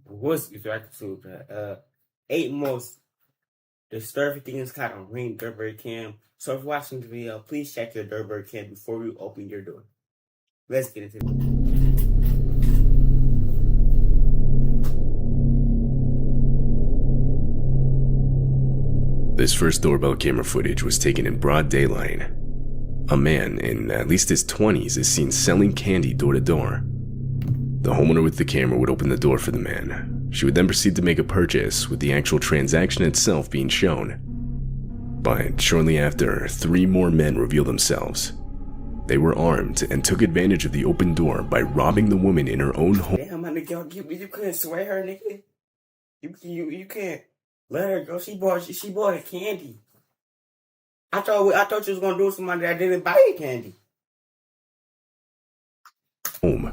What's back to the 8 most disturbing things kind of ring DoorbellCam. So if you're watching the video, please check your DoorbellCam before you open your door. Let's get into it. This first doorbell camera footage was taken in broad daylight. A man in at least his 20s is seen selling candy door to door. The homeowner with the camera would open the door for the man. She would then proceed to make a purchase, with the actual transaction itself being shown. But shortly after, 3 more men revealed themselves. They were armed and took advantage of the open door by robbing the woman in her own home. Damn, my nigga, you couldn't sway her, nigga. You can't let her go. She bought a candy. I thought you was gonna do somebody that didn't buy you candy. Home.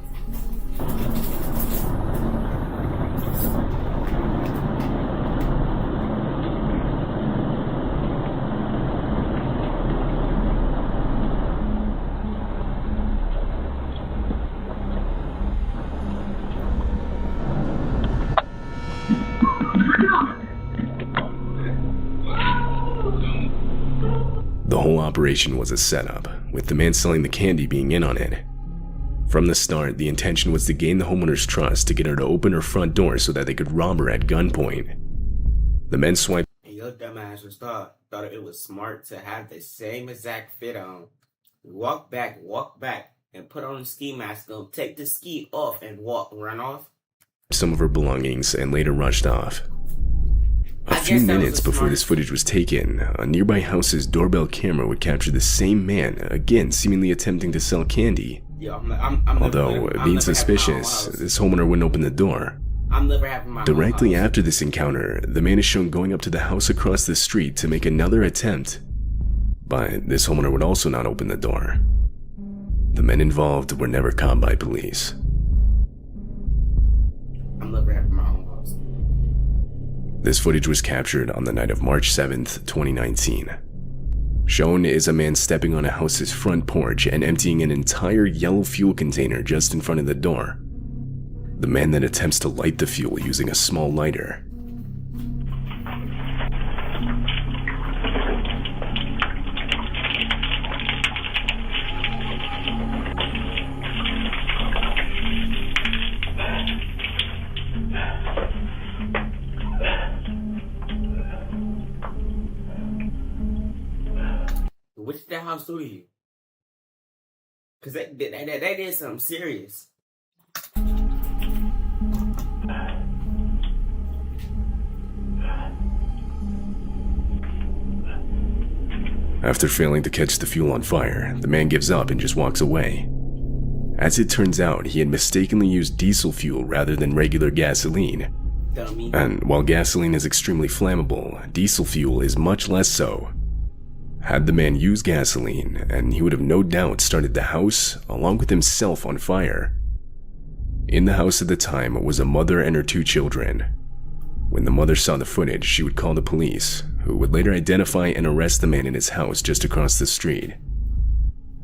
The whole operation was a setup, with the man selling the candy being in on it. From the start, the intention was to gain the homeowner's trust to get her to open her front door so that they could rob her at gunpoint. The men swiped. And your dumbass was thought it was smart to have the same exact fit on. Walk back, and put on a ski mask. Go take the ski off and run off. Some of her belongings and later rushed off. A few minutes before this footage was taken, a nearby house's doorbell camera would capture the same man, again seemingly attempting to sell candy. Although, being suspicious, this homeowner wouldn't open the door. Directly after this encounter, the man is shown going up to the house across the street to make another attempt. But this homeowner would also not open the door. The men involved were never caught by police. This footage was captured on the night of March 7th, 2019. Shown is a man stepping on a house's front porch and emptying an entire yellow fuel container just in front of the door. The man then attempts to light the fuel using a small lighter. What did that house do to you? Cause they did something serious. After failing to catch the fuel on fire, the man gives up and just walks away. As it turns out, he had mistakenly used diesel fuel rather than regular gasoline. Dummy. And while gasoline is extremely flammable, diesel fuel is much less so. Had the man used gasoline, and he would have no doubt started the house, along with himself, on fire. In the house at the time was a mother and her 2 children. When the mother saw the footage, she would call the police, who would later identify and arrest the man in his house just across the street.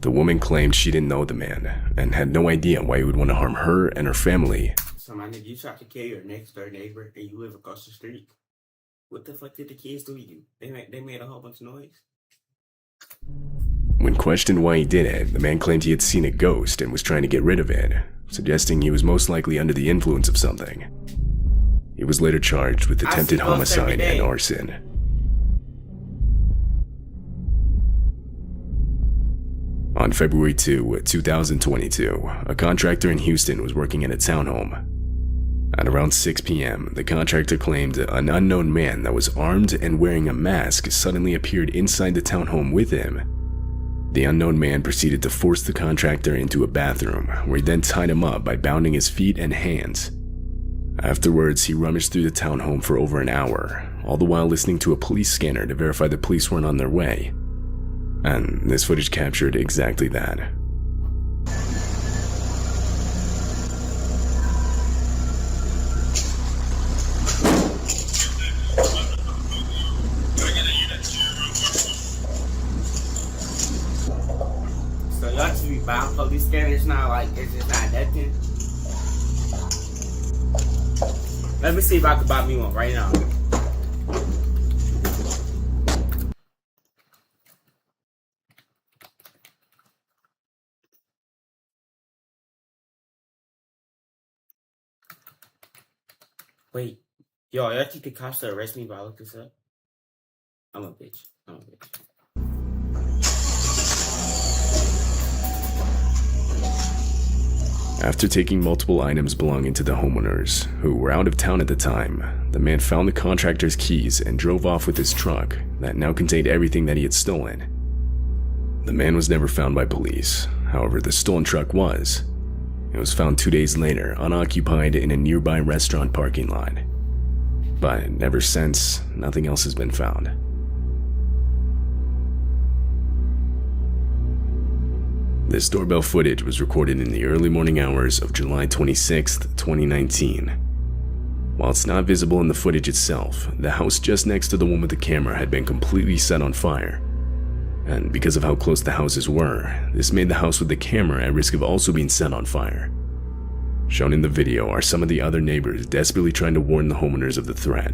The woman claimed she didn't know the man, and had no idea why he would want to harm her and her family. So my nigga, you tried to kill your next door neighbor, and you live across the street. What the fuck did the kids do to you? They made a whole bunch of noise. When questioned why he did it, the man claimed he had seen a ghost and was trying to get rid of it, suggesting he was most likely under the influence of something. He was later charged with attempted homicide and arson. On February 2, 2022, a contractor in Houston was working at a townhome. At around 6 p.m., the contractor claimed an unknown man that was armed and wearing a mask suddenly appeared inside the townhome with him. The unknown man proceeded to force the contractor into a bathroom, where he then tied him up by bounding his feet and hands. Afterwards, he rummaged through the townhome for over an hour, all the while listening to a police scanner to verify the police weren't on their way. And this footage captured exactly that. So y'all just be buying police scanners now, like it's just not nothing. Let me see if I can buy me one right now. Wait. Yo, y'all think the cops to arrest me if I look this up? I'm a bitch. After taking multiple items belonging to the homeowners, who were out of town at the time, the man found the contractor's keys and drove off with his truck that now contained everything that he had stolen. The man was never found by police, however the stolen truck was. It was found 2 days later, unoccupied in a nearby restaurant parking lot. But ever since, nothing else has been found. This doorbell footage was recorded in the early morning hours of July 26, 2019. While it's not visible in the footage itself, the house just next to the one with the camera had been completely set on fire. And because of how close the houses were, this made the house with the camera at risk of also being set on fire. Shown in the video are some of the other neighbors desperately trying to warn the homeowners of the threat.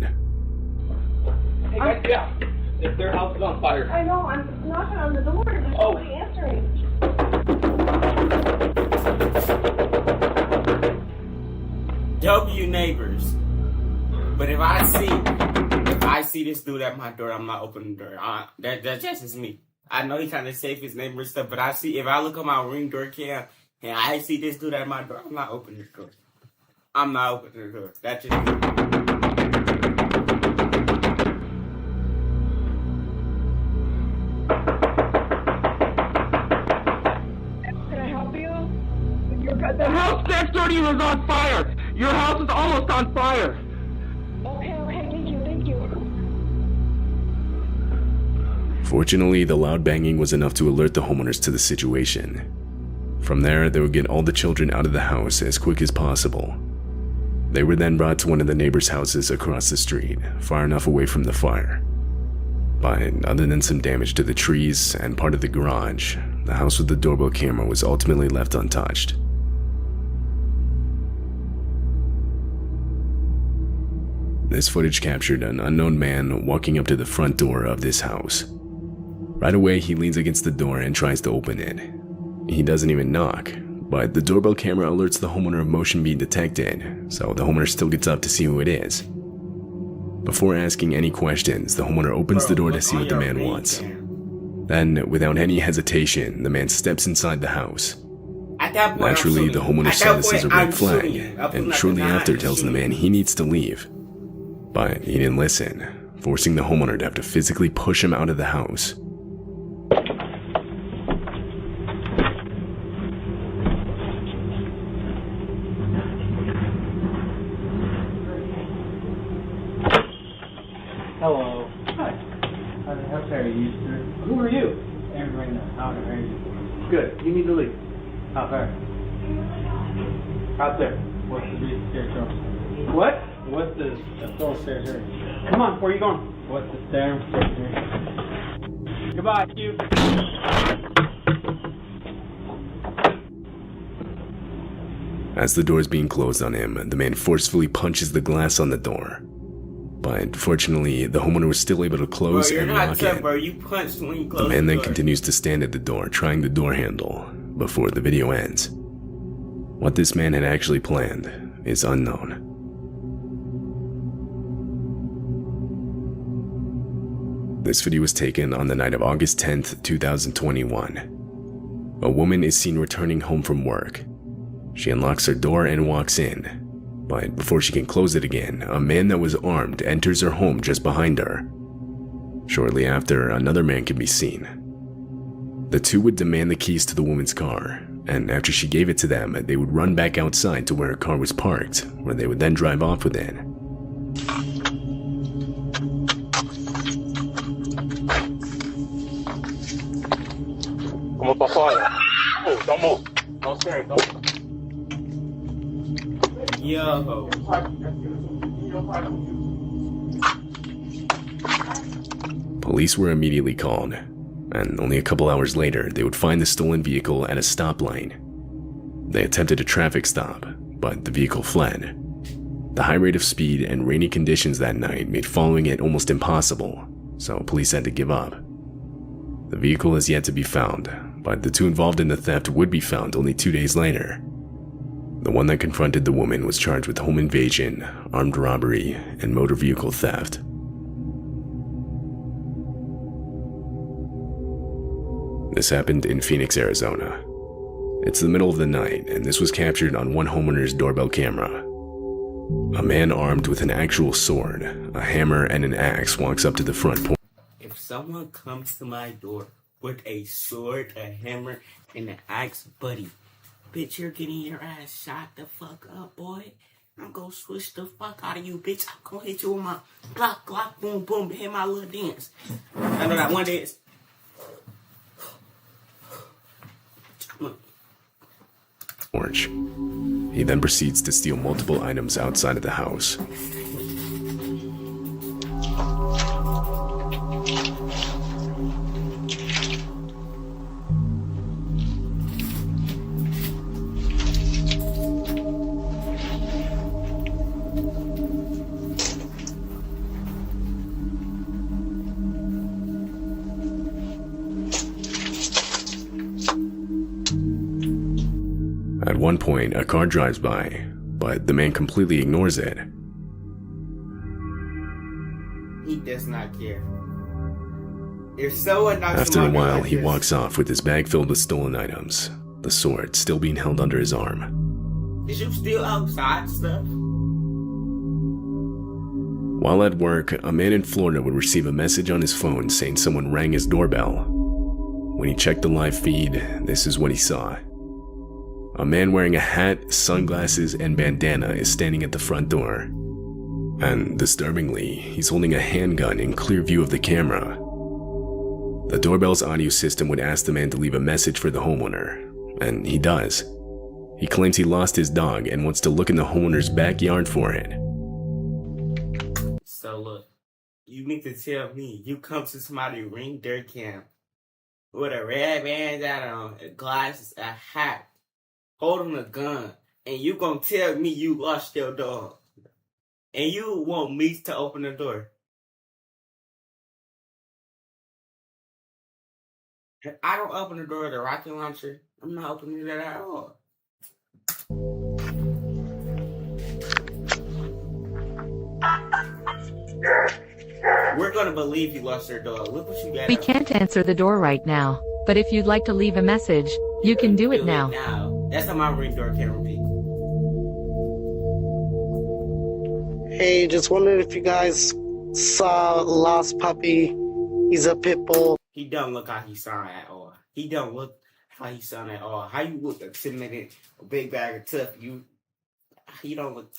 Hey guys, yeah, if their house is on fire. I know, I'm knocking on the door, there's nobody answering. W neighbors. But if I see this dude at my door, I'm not opening the door. That's just me. I know he kind of safe his neighbor and stuff, but if I look on my Ring door cam and I see this dude at my door, I'm not opening the door. I'm not opening the door. That's just me. Can I help you? The house next door to you is on fire. Your house is almost on fire. Okay, thank you. Fortunately, the loud banging was enough to alert the homeowners to the situation. From there, they would get all the children out of the house as quick as possible. They were then brought to one of the neighbors' houses across the street, far enough away from the fire. But other than some damage to the trees and part of the garage, the house with the doorbell camera was ultimately left untouched. This footage captured an unknown man walking up to the front door of this house. Right away, he leans against the door and tries to open it. He doesn't even knock, but the doorbell camera alerts the homeowner of motion being detected, so the homeowner still gets up to see who it is. Before asking any questions, the homeowner opens the door to see what the man wants. Then, without any hesitation, the man steps inside the house. Naturally, the homeowner saw this as a red flag, and shortly after tells the man he needs to leave. But he didn't listen, forcing the homeowner to have to physically push him out of the house. Hello. Hi. How are you, sir? Who are you? Everybody knows how to raise you. Good. You need to leave. How far? Out there. What's the big stair? What? What's the full stairs? Come on. Where are you going? What's the stairs? Goodbye. You. As the door is being closed on him, the man forcefully punches the glass on the door. But fortunately, the homeowner was still able to close and lock it. Bro, you punched when you closed The man the then door. continues to stand at the door, trying the door handle, before the video ends. What this man had actually planned is unknown. This video was taken on the night of August 10th, 2021. A woman is seen returning home from work. She unlocks her door and walks in. But before she can close it again, a man that was armed enters her home just behind her. Shortly after, another man can be seen. The two would demand the keys to the woman's car, and after she gave it to them, they would run back outside to where her car was parked, where they would then drive off with it. Como pra fora. Don't move. Don't stare. Don't. Yo. Police were immediately called, and only a couple hours later, they would find the stolen vehicle at a stoplight. They attempted a traffic stop, but the vehicle fled. The high rate of speed and rainy conditions that night made following it almost impossible, so police had to give up. The vehicle is yet to be found, but the two involved in the theft would be found only 2 days later. The one that confronted the woman was charged with home invasion, armed robbery, and motor vehicle theft. This happened in Phoenix, Arizona. It's the middle of the night, and this was captured on one homeowner's doorbell camera. A man armed with an actual sword, a hammer, and an axe walks up to the front porch. If someone comes to my door with a sword, a hammer, and an axe, buddy, bitch, you're getting your ass shot the fuck up, boy. I'm gonna switch the fuck out of you, bitch. I'm gonna hit you with my Glock, boom, boom, hit my little dance. I know that one dance. He then proceeds to steal multiple items outside of the house. At one point, a car drives by, but the man completely ignores it. He does not care. If someone knocks After him a out, while, like he this, walks off with his bag filled with stolen items, the sword still being held under his arm. Is you still outside stuff? While at work, a man in Florida would receive a message on his phone saying someone rang his doorbell. When he checked the live feed, this is what he saw. A man wearing a hat, sunglasses, and bandana is standing at the front door. And disturbingly, he's holding a handgun in clear view of the camera. The doorbell's audio system would ask the man to leave a message for the homeowner, and he does. He claims he lost his dog and wants to look in the homeowner's backyard for it. So look, you need to tell me you come to somebody ring their cam with a red bandana on, glasses, a hat, holding a gun, and you gonna tell me you lost your dog, and you want me to open the door. If I don't open the door with a rocket launcher, I'm not opening it at all. We're gonna believe you lost your dog. Look what you got. We can't answer the door right now, but if you'd like to leave a message, you can do it now. That's how my ring door camera be. Hey, just wondered if you guys saw Lost Puppy. He's a pit bull. He don't look how he sound at all. He don't look how he sound at all. How you look intimidated, a big bag of tough, you don't look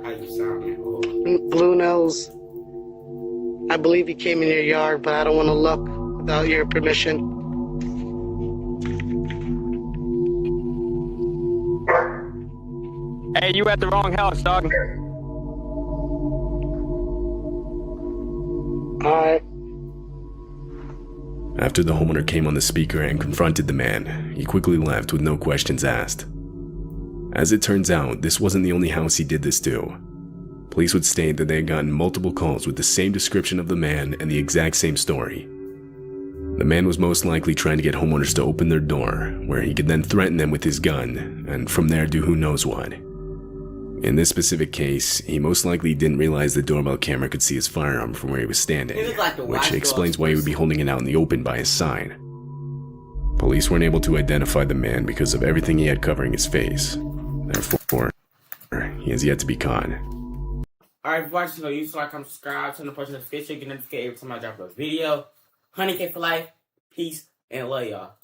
how you sound at all. Blue nose. I believe he came in your yard, but I don't want to look without your permission. Hey, you at the wrong house, dog. Alright. After the homeowner came on the speaker and confronted the man, he quickly left with no questions asked. As it turns out, this wasn't the only house he did this to. Police would state that they had gotten multiple calls with the same description of the man and the exact same story. The man was most likely trying to get homeowners to open their door, where he could then threaten them with his gun, and from there do who knows what. In this specific case, he most likely didn't realize the doorbell camera could see his firearm from where he was standing, which explains why he would be holding it out in the open by his side. Police weren't able to identify the man because of everything he had covering his face. Therefore, he has yet to be caught. Alright, watch the video, like, comment, subscribe, turn the post notification, get notified every time I drop a video. 100K for life, peace, and love y'all.